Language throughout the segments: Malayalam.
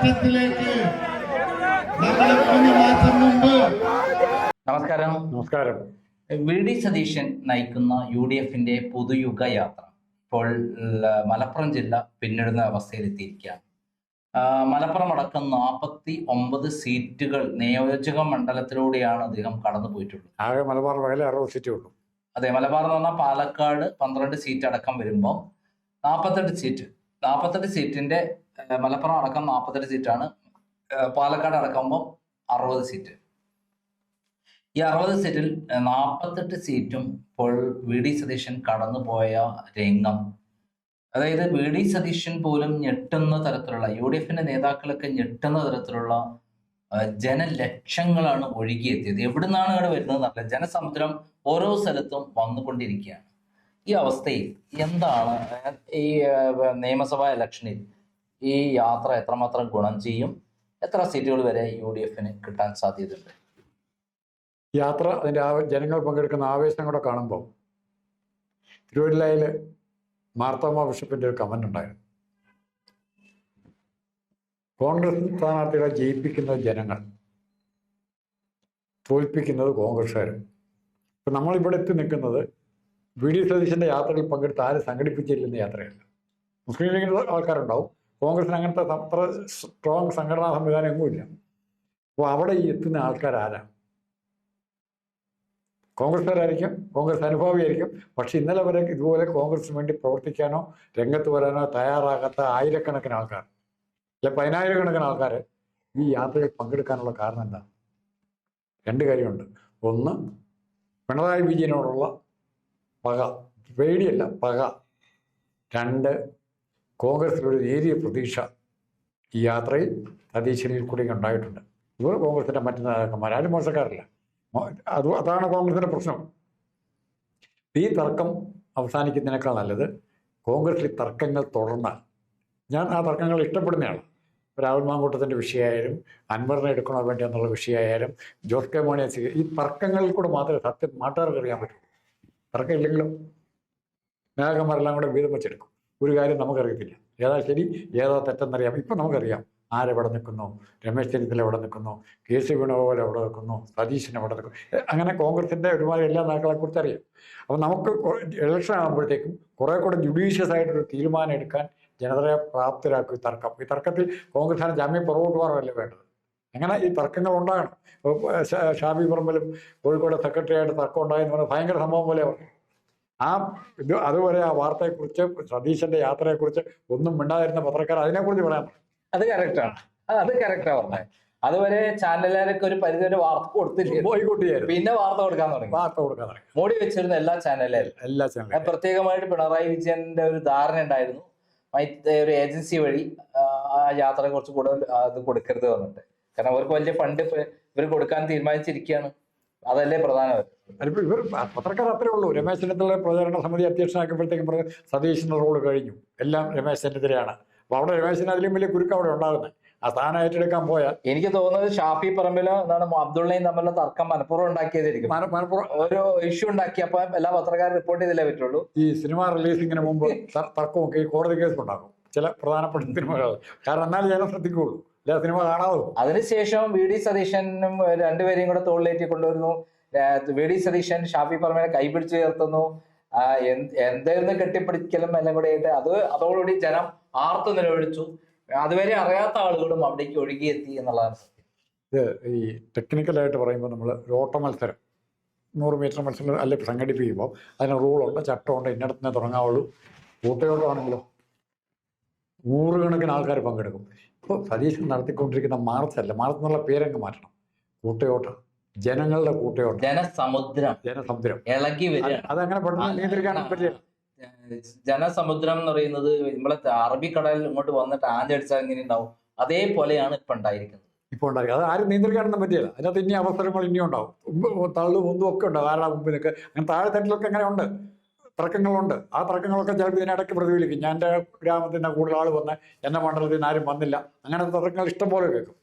മാറ്റത്തിലേക്ക് നമ്മൾ 3 മാസം മുമ്പ്. നമസ്കാരം. നമസ്കാരം. വി ഡി സതീശൻ നയിക്കുന്ന UDFന്റെ പുതുയുഗ യാത്ര ഇപ്പോൾ മലപ്പുറം ജില്ല പിന്നിടുന്ന അവസ്ഥയിലെത്തിയിരിക്കുകയാണ്. മലപ്പുറം അടക്കം 49 സീറ്റുകൾ നിയോജക മണ്ഡലത്തിലൂടെയാണ് അദ്ദേഹം കടന്നു പോയിട്ടുള്ളത്. ആകെ മലബാർ മേഖല 60 സീറ്റേ ഉള്ളൂ. അതെ, മലബാർ എന്ന് പറഞ്ഞാൽ പാലക്കാട് 12 സീറ്റ് അടക്കം വരുമ്പോൾ 48 സീറ്റിന്റെ മലപ്പുറം അടക്കം 48 സീറ്റാണ്. പാലക്കാട് അടക്കുമ്പോൾ 60 സീറ്റ്. ഈ 60 സീറ്റിൽ 48 സീറ്റും ഇപ്പോൾ വി ഡി സതീശൻ കടന്നുപോയ രംഗം, അതായത് വി ഡി സതീശൻ പോലും ഞെട്ടുന്ന തരത്തിലുള്ള, UDFന്റെ നേതാക്കളൊക്കെ ഞെട്ടുന്ന തരത്തിലുള്ള ജനലക്ഷങ്ങളാണ് ഒഴുകിയെത്തിയത്. എവിടുന്നാണ് ഇവിടെ വരുന്നത്? ജനസമുദ്രം ഓരോ സ്ഥലത്തും വന്നുകൊണ്ടിരിക്കുകയാണ്. ഈ അവസ്ഥയിൽ എന്താണ് ഈ നിയമസഭാ ഇലക്ഷനിൽ ഈ യാത്ര എത്രമാത്രം ഗുണം ചെയ്യും? എത്ര സീറ്റുകൾ വരെ UDFന് കിട്ടാൻ സാധ്യതയുണ്ട്? യാത്ര അതിൻ്റെ ജനങ്ങൾ പങ്കെടുക്കുന്ന ആവേശം കൂടെ കാണുമ്പോൾ തിരുവല്ലയിൽ മാർത്തോമ ബിഷപ്പിൻ്റെ ഒരു കമൻ്റ് ഉണ്ടായിരുന്നു. കോൺഗ്രസ് സ്ഥാനാർത്ഥികളെ ജയിപ്പിക്കുന്നത് ജനങ്ങൾ, തോൽപ്പിക്കുന്നത് കോൺഗ്രസ്സുകാരും. ഇപ്പം നമ്മളിവിടെ എത്തി നിൽക്കുന്നത് വി ഡി സതീശൻ്റെ യാത്രയിൽ പങ്കെടുത്ത് ആരും സംഘടിപ്പിച്ചിരിക്കുന്ന യാത്രയല്ല. മുസ്ലിം ലീഗിൻ്റെ ആൾക്കാരുണ്ടാവും, കോൺഗ്രസിന് അങ്ങനത്തെ അത്ര സ്ട്രോങ് സംഘടനാ സംവിധാനം എങ്ങുമില്ല. അപ്പോൾ അവിടെ ഈ എത്തുന്ന ആൾക്കാരാരാ? കോൺഗ്രസ്സുകാരായിരിക്കും, കോൺഗ്രസ് അനുഭാവിയായിരിക്കും. പക്ഷെ ഇന്നലെ വരെ ഇതുപോലെ കോൺഗ്രസിന് വേണ്ടി പ്രവർത്തിക്കാനോ രംഗത്ത് വരാനോ തയ്യാറാകാത്ത ആയിരക്കണക്കിന് ആൾക്കാർ, അല്ലെ 10,000-കണക്കിന് ആൾക്കാർ ഈ യാത്രയിൽ പങ്കെടുക്കാനുള്ള കാരണം എന്താ? 2 കാര്യമുണ്ട്. ഒന്ന്, പിണറായി വിജയനോടുള്ള പക, പേടിയല്ല പക. 2, കോൺഗ്രസിലൊരു നേരിയ പ്രതീക്ഷ ഈ യാത്രയിൽ സതീശനിൽ കൂടി ഉണ്ടായിട്ടുണ്ട്. ഇവർ കോൺഗ്രസിൻ്റെ മറ്റു നേതാക്കന്മാർ ആരും മോശക്കാരില്ല. അതാണ് കോൺഗ്രസിൻ്റെ പ്രശ്നം. ഈ തർക്കം അവസാനിക്കുന്നതിനേക്കാൾ നല്ലത് കോൺഗ്രസിൽ തർക്കങ്ങൾ തുടർന്നാൽ. ഞാൻ ആ തർക്കങ്ങൾ ഇഷ്ടപ്പെടുന്നതാണ്. രാഹുൽ മാങ്കൂട്ടത്തിൻ്റെ വിഷയമായാലും അൻവറിനെ എടുക്കണോ വേണ്ടി എന്നുള്ള വിഷയമായാലും ജോസ് കെ മാണിയെ ഈ തർക്കങ്ങളിൽ കൂടെ മാത്രമേ സത്യം നാട്ടുകാർക്ക് അറിയാൻ പറ്റൂ. തർക്കം ഇല്ലെങ്കിലും നേതാക്കന്മാരെല്ലാം കൂടെ വീതം വെച്ചെടുക്കും. ഒരു കാര്യം നമുക്കറിയത്തില്ല, ഏതാ ശരി ഏതാ തെറ്റെന്നറിയാം. ഇപ്പം നമുക്കറിയാം ആരെവിടെ നിൽക്കുന്നു, രമേശ് ചെന്നിത്തല എവിടെ നിൽക്കുന്നു, KC വേണുഗോപാൽ എവിടെ നിൽക്കുന്നു, സതീശൻ എവിടെ നിൽക്കുന്നു. അങ്ങനെ കോൺഗ്രസിൻ്റെ ഒരുമാതിരി എല്ലാ നേതാക്കളെക്കുറിച്ച് അറിയാം. അപ്പോൾ നമുക്ക് ഇലക്ഷൻ ആകുമ്പോഴത്തേക്കും കുറേ കൂടെ ജുഡീഷ്യസ് ആയിട്ടൊരു തീരുമാനം എടുക്കാൻ ജനതയെ പ്രാപ്തരാക്കും ഈ തർക്കം. ഈ തർക്കത്തിൽ കോൺഗ്രസിന് ജാമ്യം പുറകോട്ട് മാറുമല്ലേ വേണ്ടത്. അങ്ങനെ ഈ തർക്കങ്ങൾ ഉണ്ടാകണം. ഷാഫി പറമ്പിലും കോഴിക്കോട് സെക്രട്ടറിയായിട്ട് തർക്കം ഉണ്ടായെന്ന് പറഞ്ഞാൽ ഭയങ്കര സംഭവം പോലെ പറഞ്ഞു. അതുവരെ ആ വാർത്തയെക്കുറിച്ച്, സതീശൻ്റെ യാത്രയെക്കുറിച്ച് ഒന്നും മിണ്ടാതിരുന്ന പത്രക്കാർ അതിനെക്കുറിച്ച് പറയാൻ പറഞ്ഞു. അത് കറക്റ്റാണ് പറഞ്ഞത്. അതുവരെ ചാനലുകാരൊക്കെ ഒരു പരിധി വാർത്ത കൊടുത്തില്ല, പിന്നെ വാർത്ത കൊടുക്കാൻ തുടങ്ങി. മോഡി വെച്ചിരുന്ന എല്ലാ ചാനലുകാരും പ്രത്യേകമായിട്ട് പിണറായി വിജയന്റെ ഒരു ധാരണ ഉണ്ടായിരുന്നു, ഒരു ഏജൻസി വഴി ആ യാത്രയെ കുറിച്ച് കൂടുതൽ അത് കൊടുക്കരുത് പറഞ്ഞിട്ട്. കാരണം അവർക്ക് വലിയ ഫണ്ട് ഇവർ കൊടുക്കാൻ തീരുമാനിച്ചിരിക്കുകയാണ്. അതല്ലേ പ്രധാനം. അതിപ്പോൾ ഇവർ പത്രക്കാർ അത്രേ ഉള്ളൂ. രമേശ് ചെന്നിത്തല പ്രചാരണ സമിതി അധ്യക്ഷനാക്കുമ്പോഴത്തേക്കും പറഞ്ഞ് സതീശൻ്റെ റോള് കഴിഞ്ഞു, എല്ലാം രമേശ് ചെന്നിത്തലയാണ്. അപ്പോൾ അവിടെ രമേശിന് അതിലും വലിയ കുരുക്കം അവിടെ ഉണ്ടാകുന്നത്. ആ സ്ഥാനം ഏറ്റെടുക്കാൻ പോയാൽ എനിക്ക് തോന്നുന്നത് ഷാഫി പറമ്പിലോ എന്താണ് അബ്ദുള്ളയും തമ്മിലുള്ള തർക്കം മനഃപൂർവ്വം ഉണ്ടാക്കിയതായിരിക്കും. ഒരു ഇഷ്യൂ ഉണ്ടാക്കിയപ്പോൾ എല്ലാ പത്രക്കാരും റിപ്പോർട്ട് ചെയ്തില്ലേ പറ്റുള്ളൂ. ഈ സിനിമ റിലീസിങ്ങിന് മുമ്പ് തർക്കമൊക്കെ ഈ കോടതി കേസ് ഉണ്ടാകും ചില പ്രധാനപ്പെട്ട സിനിമകൾ. കാരണം എന്നാലും ജനം ശ്രദ്ധിക്കുകയുള്ളൂ, എല്ലാ സിനിമ കാണാതെ. അതിനുശേഷം വി ഡി സതീശനും രണ്ടുപേരെയും കൂടെ തോളിലേറ്റി കൊണ്ടുവരുന്നു. വി ഡി സതീശൻ ഷാഫി പറമ്പിനെ കൈപിടിച്ചു ചേർത്തുന്നു. എന്തായിരുന്നു കെട്ടിപ്പിടിക്കലും എല്ലാം കൂടെ ആയിട്ട് അതോടുകൂടി ജനം ആർത്തു നിലവിളിച്ചു. അതുവരെ അറിയാത്ത ആളുകളും അവിടേക്ക് ഒഴുകിയെത്തി എന്നുള്ളതാണ് സത്യം. ഇത് ഈ ടെക്നിക്കലായിട്ട് പറയുമ്പോൾ നമ്മൾ ഒരു ഓട്ട മത്സരം 100 മീറ്റർ മത്സരം അല്ലെ സംഘടിപ്പിക്കുമ്പോൾ അതിന് റൂളുണ്ട്, ചട്ടമുണ്ട്, ഇന്നടത്തിനെ തുടങ്ങാവുള്ളൂ. കൂട്ടയോട്ടമാണെങ്കിലോ 100 കണക്കിന് ആൾക്കാർ പങ്കെടുക്കും. ഇപ്പോൾ സതീശൻ നടത്തിക്കൊണ്ടിരിക്കുന്ന മാർച്ചല്ല, മാർച്ച് എന്നുള്ള പേരങ്ങ് മാറ്റണം. കൂട്ടയോട്ടം, ജനങ്ങളുടെ കൂട്ടയോട്ടം, ജനസമുദ്രം ഇളകി വരിക. അതങ്ങനെ പെട്ടെന്ന് നിയന്ത്രിക്കാൻ പറ്റില്ല. ജനസമുദ്രം എന്ന് പറയുന്നത് നമ്മളെ അറബിക്കടലിൽ ഇങ്ങോട്ട് വന്നിട്ട് ആഞ്ഞടിച്ചാൽ എങ്ങനെ ഉണ്ടാവും, അതേപോലെയാണ് ഇപ്പൊ ഉണ്ടായിരിക്കുന്നത്. അത് ആരും നിയന്ത്രിക്കാനൊന്നും പറ്റില്ല. അതിനകത്ത് ഇനി അവസരങ്ങൾ ഇനിയും ഉണ്ടാവും. തള്ളും ഒന്നും ഒക്കെ ഉണ്ടാവും. ആരുടെ മുമ്പിലൊക്കെ അങ്ങനെ താഴെത്തട്ടിലൊക്കെ അങ്ങനെ ഉണ്ട്, തർക്കങ്ങളുണ്ട്. ആ തർക്കങ്ങളൊക്കെ ചിലപ്പോൾ ഇതിനിടയ്ക്ക് പ്രതിഫലിക്കും. ഞാൻ എൻ്റെ ഗ്രാമത്തിൽ കൂടുതൽ ആൾ വന്ന് എൻ്റെ മണ്ഡലത്തിൽ ആരും വന്നില്ല, അങ്ങനത്തെ തർക്കങ്ങൾ ഇഷ്ടംപോലെ കേൾക്കും.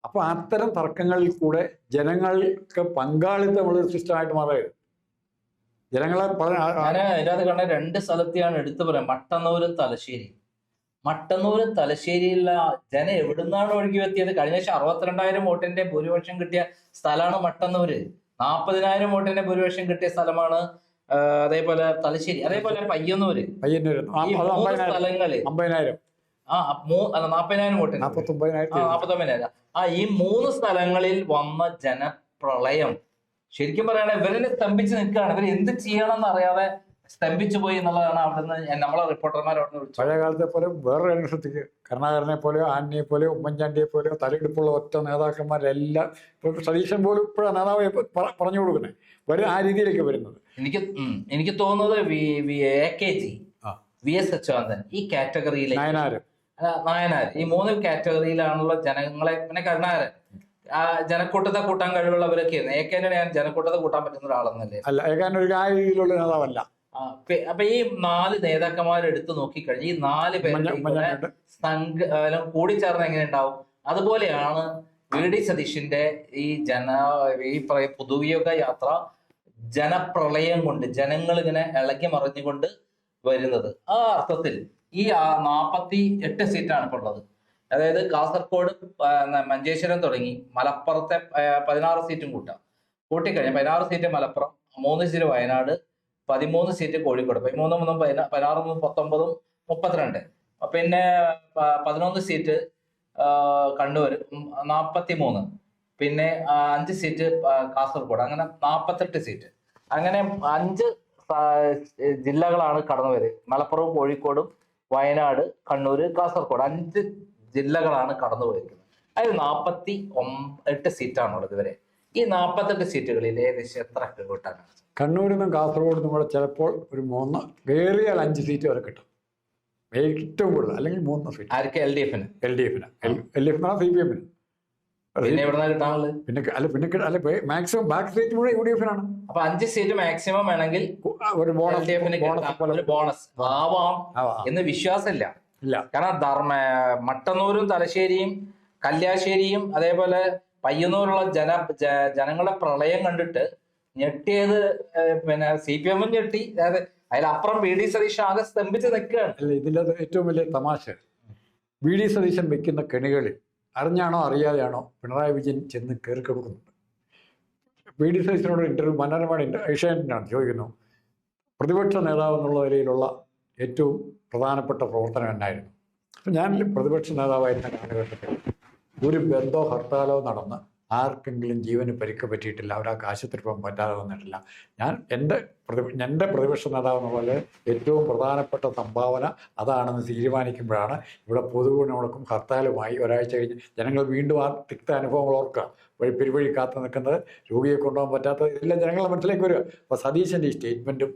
അപ്പോൾ അത്തരം തർക്കങ്ങളിൽ കൂടെ ജനങ്ങൾക്ക് പങ്കാളിത്തമുള്ള സിസ്റ്റമായിട്ട് മാറരുത്. ജനങ്ങളെ അതിനകത്ത് കണ്ട 2 സ്ഥലത്തെയാണ് എടുത്തു പറയാം, മട്ടന്നൂരും തലശ്ശേരി. മട്ടന്നൂര് തലശ്ശേരിയിലുള്ള ജനം എവിടുന്നാണ് ഒഴുകി എത്തിയത്? കഴിഞ്ഞ വർഷം 62,000 വോട്ടിന്റെ ഭൂരിപക്ഷം കിട്ടിയ സ്ഥലമാണ് മട്ടന്നൂര്. 40,000 വോട്ടിന്റെ ഭൂരിപക്ഷം കിട്ടിയ സ്ഥലമാണ് അതേപോലെ തലശ്ശേരി, അതേപോലെ പയ്യന്നൂര്. ഈ 3 സ്ഥലങ്ങള് 50,000 അല്ല 40,000 വോട്ടിന് 49,000. ഈ 3 സ്ഥലങ്ങളിൽ വന്ന ജനപ്രളയം ശരിക്കും പറയുകയാണെങ്കിൽ ഇവരെ സ്തംഭിച്ച് നിൽക്കുകയാണ്. ഇവർ എന്ത് ചെയ്യണം എന്നറിയാതെ സ്തംഭിച്ചു പോയി എന്നുള്ളതാണ് അവിടുന്ന് നമ്മളെ റിപ്പോർട്ടർമാർ അവിടെ നിന്ന്. പഴയ കാലത്തെ പോലെ വേറൊരു അനുസരിച്ച് കരുണാകരനെ പോലെയോ ആന്റണിയെ പോലെയോ ഉമ്മൻചാണ്ടിയെ പോലെയോ തലയെടുപ്പുള്ള ഒറ്റ നേതാക്കന്മാരെല്ലാം ഇപ്പൊ സതീശൻ പോലും ഇപ്പോഴാണ് നേതാവ് പറഞ്ഞു കൊടുക്കുന്നത്. ആ രീതിയിലേക്ക് വരുന്നത്. എനിക്ക് തോന്നുന്നത് AKG, VS അച്യുതാനന്ദൻ ഈ കാറ്റഗറിയിലെ നായനാർ ഈ 3 കാറ്റഗറിയിലാണുള്ള ജനങ്ങളെ. പിന്നെ കരുണാകരൻ ജനക്കൂട്ടത്തെ കൂട്ടാൻ കഴിവുള്ളവരൊക്കെ ആയിരുന്നു. ഏക്കാനെ ഞാൻ ജനക്കൂട്ടത്തെ കൂട്ടാൻ പറ്റുന്ന ഒരാളെന്നല്ലേ? അല്ല, ഏകാൻ ഒരു രീതിയിലുള്ള നേതാവല്ല. അപ്പൊ ഈ 4 നേതാക്കന്മാരെ എടുത്തു നോക്കിക്കഴിഞ്ഞാൽ ഈ 4 പേരുടെ കൂടിച്ചേർന്ന് എങ്ങനെ ഉണ്ടാവും? അതുപോലെയാണ് VD സതീഷിന്റെ ഈ പൊതുവിയോഗ യാത്ര ജനപ്രളയം കൊണ്ട് ജനങ്ങൾ ഇങ്ങനെ ഇളകി മറിഞ്ഞുകൊണ്ട് വരുന്നത്. ആ അർത്ഥത്തിൽ ഈ 48 സീറ്റാണ് ഇപ്പോൾ ഉള്ളത്. അതായത് കാസർഗോഡ്, മഞ്ചേശ്വരം തുടങ്ങി മലപ്പുറത്തെ 16 സീറ്റും കൂട്ടിക്കഴിഞ്ഞാൽ 16 seat Malappuram, 3 seat Wayanad, 13 seat Kozhikode, 13 16 19 32, പിന്നെ 11 സീറ്റ് കണ്ണൂർ, 43, പിന്നെ 5 സീറ്റ് കാസർഗോഡ്, അങ്ങനെ 48 സീറ്റ്. അങ്ങനെ 5 ജില്ലകളാണ് കടന്നു വരുന്നത്. മലപ്പുറവും കോഴിക്കോടും വയനാട്, കണ്ണൂര്, കാസർഗോഡ് 5 ജില്ലകളാണ് കടന്നു പോയിരിക്കുന്നത്. അതിൽ 48 സീറ്റാണുള്ളത് ഇവരെ. ഈ 48 സീറ്റുകളിൽ ഏകദേശം എത്ര കിട്ടാനാണ്? കണ്ണൂരിൽ നിന്നും കാസർഗോഡ് നിന്നും കൂടെ ചിലപ്പോൾ ഒരു 3 ഏറിയാൽ 5 സീറ്റ് വരെ കിട്ടും. ഏറ്റവും കൂടുതൽ അല്ലെങ്കിൽ 3 സീറ്റ്. ആർക്ക്? LDF CPM. പിന്നെ എവിടെ കിട്ടാനുള്ളത്? പിന്നെ മാക്സിമം ബാക്ക് സീറ്റ് മുഴുവൻ UDF. അപ്പൊ 5 സീറ്റ് മാക്സിമം വേണമെങ്കിൽ ഒരു ബോണസ് ആവാം എന്ന് വിശ്വാസമില്ല. കാരണം മട്ടന്നൂരും തലശ്ശേരിയും കല്യാശ്ശേരിയും അതേപോലെ പയ്യന്നൂരുള്ള ജനങ്ങളുടെ പ്രളയം കണ്ടിട്ട് ഞെട്ടിയത് പിന്നെ CPM ഞെട്ടി. അതായത് അതിലപ്പുറം VD സതീശൻ ആകെ സ്തംഭിച്ച് നിൽക്കുകയാണ്. അല്ല, ഇതിൻ്റെ ഏറ്റവും വലിയ തമാശ VD സതീശൻ വെക്കുന്ന കെണികളിൽ അറിഞ്ഞാണോ അറിയാതെയാണോ പിണറായി വിജയൻ ചെന്ന് കയറി കൊടുക്കുന്നുണ്ട്. VD സതീശനോട് ഇന്റർവ്യൂ മനോരമയുടെ ഏഷ്യാനെറ്റിനാണ് ചോദിക്കുന്നു, പ്രതിപക്ഷ നേതാവ് എന്നുള്ള നിലയിലുള്ള ഏറ്റവും പ്രധാനപ്പെട്ട പ്രവർത്തനം എന്നായിരുന്നു? അപ്പം ഞാൻ പ്രതിപക്ഷ നേതാവായിരുന്ന കാലഘട്ടത്തിൽ ഒരു ബന്ധോ ഹർത്താലോ നടന്ന് ആർക്കെങ്കിലും ജീവന് പരിക്ക് പറ്റിയിട്ടില്ല, ഒരാൾക്ക് ആശുപത്രി പോകാൻ പറ്റാതെ വന്നിട്ടില്ല. എൻ്റെ പ്രതിപക്ഷ നേതാവ് എന്നുള്ള ഏറ്റവും പ്രധാനപ്പെട്ട സംഭാവന അതാണെന്ന് തീരുമാനിക്കുമ്പോഴാണ് ഇവിടെ പൊതുവിനോടൊപ്പം ഹർത്താലുമായി ഒരാഴ്ച കഴിഞ്ഞ് ജനങ്ങൾ വീണ്ടും ആ തിക്ത അനുഭവങ്ങൾ ഓർക്കുക, പെരുവഴി കാത്തു നിൽക്കുന്നത്, രോഗിയെ കൊണ്ടുപോകാൻ പറ്റാത്തത്, ഇതെല്ലാം ജനങ്ങളുടെ മനസ്സിലേക്ക് വരിക. അപ്പോൾ സതീശൻ്റെ ഈ സ്റ്റേറ്റ്മെൻറ്റും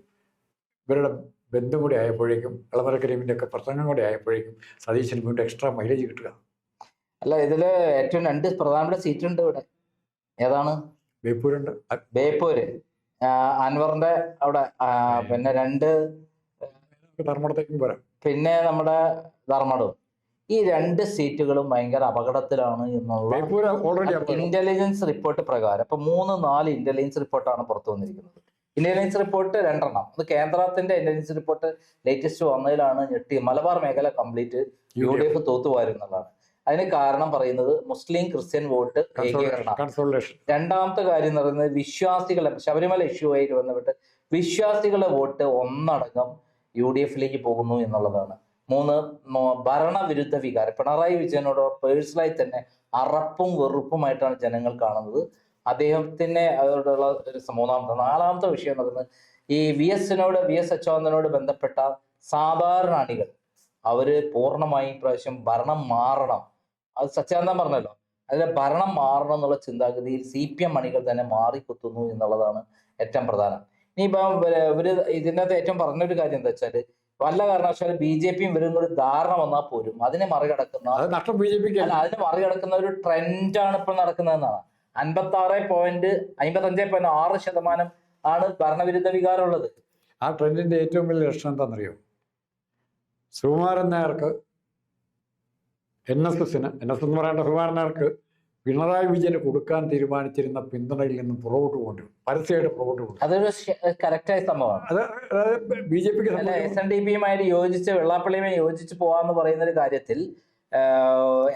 ഇവരുടെ ബന്ധം കൂടി ആയപ്പോഴേക്കും ഇളമര കരീമിൻ്റെ ഒക്കെ പ്രസംഗം കൂടി ആയപ്പോഴേക്കും സതീശന് വീണ്ടും എക്സ്ട്രാ മൈലേജ് കിട്ടുക. അല്ല, ഇതില് ഏറ്റവും 2 പ്രധാനപ്പെട്ട സീറ്റ് ഉണ്ട് ഇവിടെ. ഏതാണ്? ബേപ്പൂരുണ്ട്. ബേപ്പൂര് അൻവറിന്റെ അവിടെ, പിന്നെ 2 ധർമ്മടത്തേക്കും പോരാ, പിന്നെ നമ്മുടെ ധർമ്മടവും. ഈ 2 സീറ്റുകളും ഭയങ്കര അപകടത്തിലാണ് എന്നുള്ള ഇന്റലിജൻസ് റിപ്പോർട്ട് പ്രകാരം. ഇപ്പൊ 3-4 ഇന്റലിജൻസ് റിപ്പോർട്ടാണ് പുറത്തു വന്നിരിക്കുന്നത്. ഇന്റലിജൻസ് റിപ്പോർട്ട് 2 എണ്ണം. അത് കേന്ദ്രത്തിന്റെ ഇന്റലിജൻസ് റിപ്പോർട്ട് ലേറ്റസ്റ്റ് വന്നതിലാണ് ഞെട്ടി. മലബാർ മേഖല കംപ്ലീറ്റ് UDF തൂത്തുവാരുന്നതാണ്. അതിന് കാരണം പറയുന്നത് മുസ്ലിം ക്രിസ്ത്യൻ വോട്ട് ഏകീകരണം. രണ്ടാമത്തെ കാര്യം എന്ന് പറയുന്നത് വിശ്വാസികളെ, ശബരിമല ഇഷ്യൂ ആയിട്ട് ബന്ധപ്പെട്ട് വിശ്വാസികളുടെ വോട്ട് ഒന്നടങ്കം UDFിലേക്ക് പോകുന്നു എന്നുള്ളതാണ്. 3 ഭരണവിരുദ്ധ വികാരം. പിണറായി വിജയനോട് പേഴ്സണലായി തന്നെ അറപ്പും വെറുപ്പുമായിട്ടാണ് ജനങ്ങൾ കാണുന്നത്. അദ്ദേഹത്തിന് അതോടുള്ള ഒരു 4ാമത്തെ വിഷയം എന്ന് പറയുന്നത് ഈ VS അച്യുതാനന്ദനോട് ബന്ധപ്പെട്ട സാധാരണ അണികൾ അവര് പൂർണ്ണമായും പ്രാവശ്യം ഭരണം മാറണം. അത് സച്ചിദാനന്ദൻ പറഞ്ഞല്ലോ, അതിലെ ഭരണം മാറണം എന്നുള്ള ചിന്താഗതിയിൽ CPM അണികൾ തന്നെ മാറിക്കുത്തുന്നു എന്നുള്ളതാണ് ഏറ്റവും പ്രധാനം. ഇനിയിപ്പം ഇവര് ഇതിനകത്ത് ഏറ്റവും പറഞ്ഞൊരു കാര്യം എന്താ വെച്ചാല്, വല്ല കാരണവശാലും BJPയും ഇവരും കൂടി ധാരണ വന്നാൽ പോലും അതിനെ മറികടക്കുന്ന ഒരു ട്രെൻഡാണ് ഇപ്പോൾ നടക്കുന്നതെന്നാണ്. 55.6% ആണ് ഭരണവിരുദ്ധ വികാരമുള്ളത്. ആ ട്രെൻഡിന്റെ ഏറ്റവും വലിയ ലക്ഷണം എന്താണെന്നറിയോ? സുകുമാരൻ നായർക്ക് NSS എന്ന് പറയേണ്ട സുകുമാരൻ നായർക്ക് പിണറായി വിജയന് കൊടുക്കാൻ തീരുമാനിച്ചിരുന്ന പിന്തുണയിൽ നിന്നും പുറകോട്ട് കൊണ്ടുവരും, പരസ്യമായിട്ട് പുറകോട്ട് കൊണ്ടുവരും. അതൊരു കറക്റ്റായ സംഭവമാണ്. അതായത് ബി ജെ പിക്ക് SNDPയുമായിട്ട് യോജിച്ച് വെള്ളാപ്പള്ളിയുമായി യോജിച്ച് പോവാന്ന് പറയുന്ന ഒരു കാര്യത്തിൽ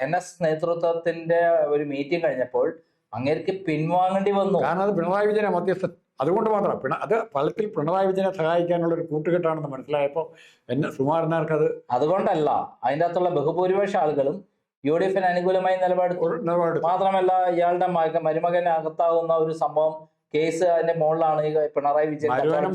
NS നേതൃത്വത്തിന്റെ ഒരു മീറ്റിംഗ് കഴിഞ്ഞപ്പോൾ അങ്ങേർക്ക് പിൻവാങ്ങേണ്ടി വന്നു. കാരണം അത് പിണറായി വിജയനെ മധ്യസ്ഥൻ. അതുകൊണ്ട് മാത്രം അത് ഫലത്തിൽ പിണറായി വിജയനെ സഹായിക്കാനുള്ള ഒരു കൂട്ടുകെട്ടാണെന്ന് മനസ്സിലായപ്പോൾ സുകുമാരനാർക്ക് അതുകൊണ്ടല്ല, അതിൻ്റെ അകത്തുള്ള ബഹുഭൂരിപക്ഷ ആളുകളും UDF അനുകൂലമായി നിലപാട്. മാത്രമല്ല ഇയാളുടെ മരുമകന് അകത്താകുന്ന ഒരു സംഭവം കേസ് അതിന്റെ മുകളിലാണ് ഈ പിണറായി വിജയൻ.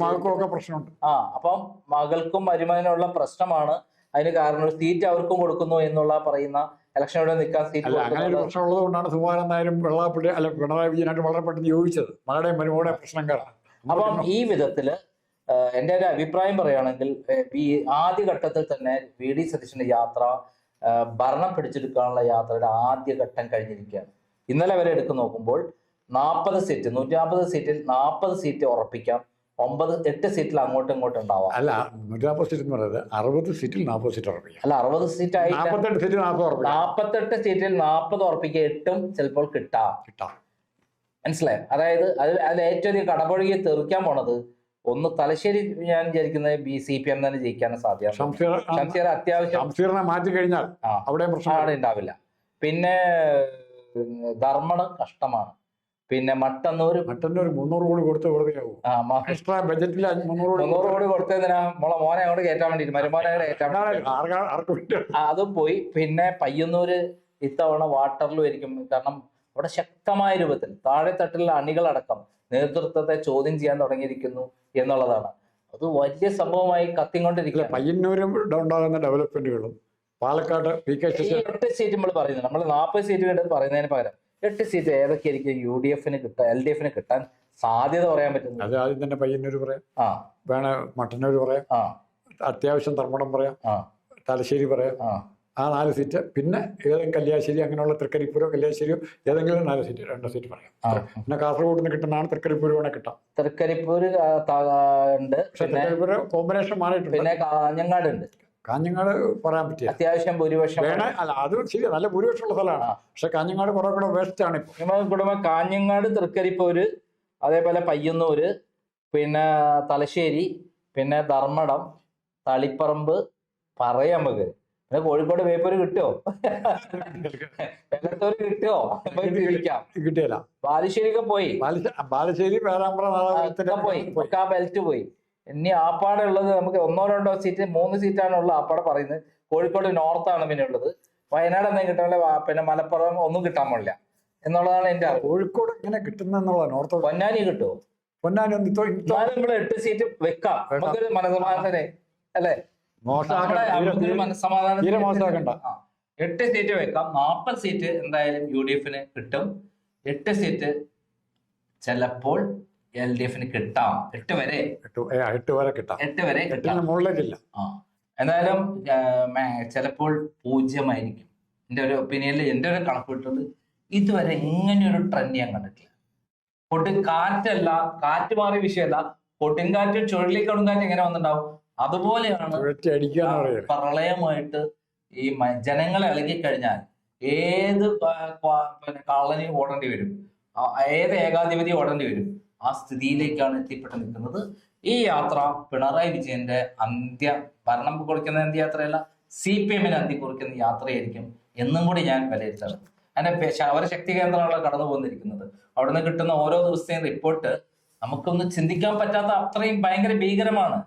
മകൾക്കും പ്രശ്നമുണ്ട്. അപ്പം മകൾക്കും മരുമകനുള്ള പ്രശ്നമാണ് അതിന് കാരണം. സീറ്റ് അവർക്കും കൊടുക്കുന്നു എന്നുള്ള പറയുന്ന ഇലക്ഷനോട് നിൽക്കാൻ സീറ്റ്. അങ്ങനെ ഒരു പ്രശ്നം ഉള്ളത് കൊണ്ടാണ് സുകുമാരൻ നായരും വെള്ളാപ്പള്ളി പിണറായി വിജയനായിട്ട് വളരെ പെട്ടെന്ന് യോജിച്ചത്. മകളുടെയും മരുമകളുടെ പ്രശ്നം കാരണം. അപ്പം ഈ വിധത്തില് എൻ്റെ ഒരു അഭിപ്രായം പറയുകയാണെങ്കിൽ ആദ്യഘട്ടത്തിൽ തന്നെ VD സതീശന്റെ യാത്ര ഭരണം പിടിച്ചെടുക്കാനുള്ള യാത്രയുടെ ആദ്യഘട്ടം കഴിഞ്ഞിരിക്കുകയാണ്. ഇന്നലെ വരെ എടുത്തു നോക്കുമ്പോൾ 40 സീറ്റ് 150 സീറ്റിൽ 40 സീറ്റ് ഉറപ്പിക്കാം, 8 സീറ്റിൽ അങ്ങോട്ടും ഇങ്ങോട്ടും ഉണ്ടാവാം. അല്ല 150 സീറ്റ് എന്ന് പറയുന്നത് 60 സീറ്റിൽ 40 സീറ്റ് ഉറപ്പിക്കാം. അല്ല 60 സീറ്റായി 48 സീറ്റിൽ 48 സീറ്റിൽ 40 ഉറപ്പിക്കുക, 8ഉം ചിലപ്പോൾ കിട്ടാം. മനസ്സിലായോ? അതായത് അതിൽ ഏറ്റവും അധികം കടപുഴകി തെറിക്കാൻ പോണത് ഒന്ന് തലശ്ശേരി. ഞാൻ വിചാരിക്കുന്നത് CPM തന്നെ ജയിക്കാനും സാധ്യത. ഷംസീർ അത്യാവശ്യം മാറ്റി കഴിഞ്ഞാൽ അവിടെ ഉണ്ടാവില്ല. പിന്നെ ധർമ്മണ് കഷ്ടമാണ്. പിന്നെ മട്ടന്നൂർ 300 കോടി കൊടുത്ത് എക്സ്ട്രാ ബഡ്ജറ്റിൽ 300 കോടി കൊടുത്തതിനാ മോനെ അങ്ങോട്ട് കയറ്റാൻ വേണ്ടിട്ട്, മരുമോനെ കയറ്റാൻ അതും പോയി. പിന്നെ പയ്യന്നൂര് ഇത്തവണ വാട്ടറിലും ആയിരിക്കും. കാരണം അവിടെ ശക്തമായ രൂപത്തിൽ താഴെത്തട്ടിലുള്ള അണികളടക്കം നേതൃത്വത്തെ ചോദ്യം ചെയ്യാൻ തുടങ്ങിയിരിക്കുന്നു എന്നുള്ളതാണ്. അത് വലിയ സംഭവമായി കത്തിക്കൊണ്ടിരിക്കുക. പയ്യന്നൂരും ഉണ്ടാകുന്ന ഡെവലപ്മെന്റുകളും പാലക്കാട് 8 സീറ്റ് നമ്മൾ പറയുന്നത്, നമ്മൾ 40 സീറ്റ് പറയുന്നതിന് പകരം 8 സീറ്റ് ഏതൊക്കെയായിരിക്കും UDFന് കിട്ടാൻ, LDFന് കിട്ടാൻ സാധ്യത പറയാൻ പറ്റുന്നത്? അത് ആദ്യം തന്നെ പയ്യന്നൂർ പറയാം, വേണ മട്ടന്നൂർ പറയാം, അത്യാവശ്യം ധർമ്മടം പറയാം, തലശ്ശേരി പറയാം. ആ 4 സീറ്റ്. പിന്നെ ഏതെങ്കിലും കല്യാശ്ശേരി അങ്ങനെയുള്ള തൃക്കരിപ്പൂരോ കല്യാശ്ശേരിയോ ഏതെങ്കിലും 4 സീറ്റ് 2 സീറ്റ് പറയാം. പിന്നെ കാസർഗോഡ് നിന്ന് കിട്ടുന്നതാണ് തൃക്കരിപ്പൂര് വേണേ കിട്ടാം. തൃക്കരിപ്പൂര് ഉണ്ട്, തൃക്കരിപ്പൂര് കോമ്പിനേഷൻ മാറിയിട്ടുണ്ട്. പിന്നെ കാഞ്ഞങ്ങാട് ഉണ്ട്. കാഞ്ഞങ്ങാട് പറയാൻ പറ്റിയ അത്യാവശ്യം ഭൂരിപക്ഷം വേണേ. അല്ല അത് ശരി, നല്ല ഭൂരിപക്ഷമുള്ള സ്ഥലമാണ്. പക്ഷെ കാഞ്ഞങ്ങാട് കുറെ കൂടെ വേസ്റ്റ് ആണ്. കുടുംബം കാഞ്ഞങ്ങാട്, തൃക്കരിപ്പൂര്, അതേപോലെ പയ്യന്നൂര്, പിന്നെ തലശ്ശേരി, പിന്നെ ധർമ്മടം, തളിപ്പറമ്പ്, പറയാമ്പക്. പിന്നെ കോഴിക്കോട് വേപ്പൂര് കിട്ടുമോ? വെള്ളത്തൂര് കിട്ടുമോ? കിട്ടിയല്ല. ബാലുശ്ശേരിയൊക്കെ പോയി. ബാലുശ്ശേരി പോയി, ഒക്കെ ആ ബെൽറ്റ് പോയി. ഇനി ആപ്പാടെ ഉള്ളത് നമുക്ക് 1-2 സീറ്റ് 3 സീറ്റാണുള്ളത്. ആപ്പാടെ പറയുന്നത് കോഴിക്കോട് നോർത്താണ് പിന്നെ ഉള്ളത്. വയനാട് എന്തെങ്കിലും കിട്ടാനുള്ള, പിന്നെ മലപ്പുറം ഒന്നും കിട്ടാൻ പാടില്ല എന്നുള്ളതാണ് എന്റെ അറിവ്. കോഴിക്കോട് ഇങ്ങനെ കിട്ടുന്ന നോർത്ത്. പൊന്നാനി കിട്ടുമോ? പൊന്നാനി നമ്മൾ 8 സീറ്റ് വെക്കാം, നമുക്കൊരു മനസ്സമാധാനം അല്ലേ? 8 സീറ്റ് വെക്കാം. 40 സീറ്റ് എന്തായാലും UDFന് കിട്ടും. 8 സീറ്റ് ചിലപ്പോൾ LDFന് കിട്ടാം. 8 വരെ കിട്ടാം. മുകളിലേക്കില്ല. എന്തായാലും ചിലപ്പോൾ 0 ആയിരിക്കും. എന്റെ ഒരു ഒപ്പീനിയനിൽ എന്റെ ഒരു കണക്കൂട്ടുള്ളത് ഇതുവരെ ഇങ്ങനെയൊരു ട്രെൻഡ് ഞാൻ കണ്ടിട്ടില്ല. കാറ്റല്ല, കാറ്റ് മാറിയ വിഷയമല്ല, കൊടുങ്കാറ്റ് ചുഴലിക്കൊടുങ്കാറ്റ് എങ്ങനെ വന്നിട്ടുണ്ടാവും അതുപോലെയാണ് പ്രളയമായിട്ട് ഈ ജനങ്ങളെ ഇളകിക്കഴിഞ്ഞാൽ ഏത് കള്ളനി ഓടേണ്ടി വരും, ഏത് ഏകാധിപതി ഓടേണ്ടി വരും, ആ സ്ഥിതിയിലേക്കാണ് എത്തിപ്പെട്ട് നിൽക്കുന്നത്. ഈ യാത്ര പിണറായി വിജയന്റെ ഭരണം കുറിക്കുന്ന അന്ത്യയാത്രയല്ല, CPMന് അന്ത്യം കുറിക്കുന്ന യാത്രയായിരിക്കും എന്നും കൂടി ഞാൻ വിലയിരുത്തണം. അതിന്റെ അവരെ ശക്തി കേന്ദ്രങ്ങളെ കടന്നു പോന്നിരിക്കുന്നത്. അവിടുന്ന് കിട്ടുന്ന ഓരോ ദിവസത്തെയും റിപ്പോർട്ട് നമുക്കൊന്ന് ചിന്തിക്കാൻ പറ്റാത്ത അത്രയും ഭയങ്കര ഭീകരമാണ്.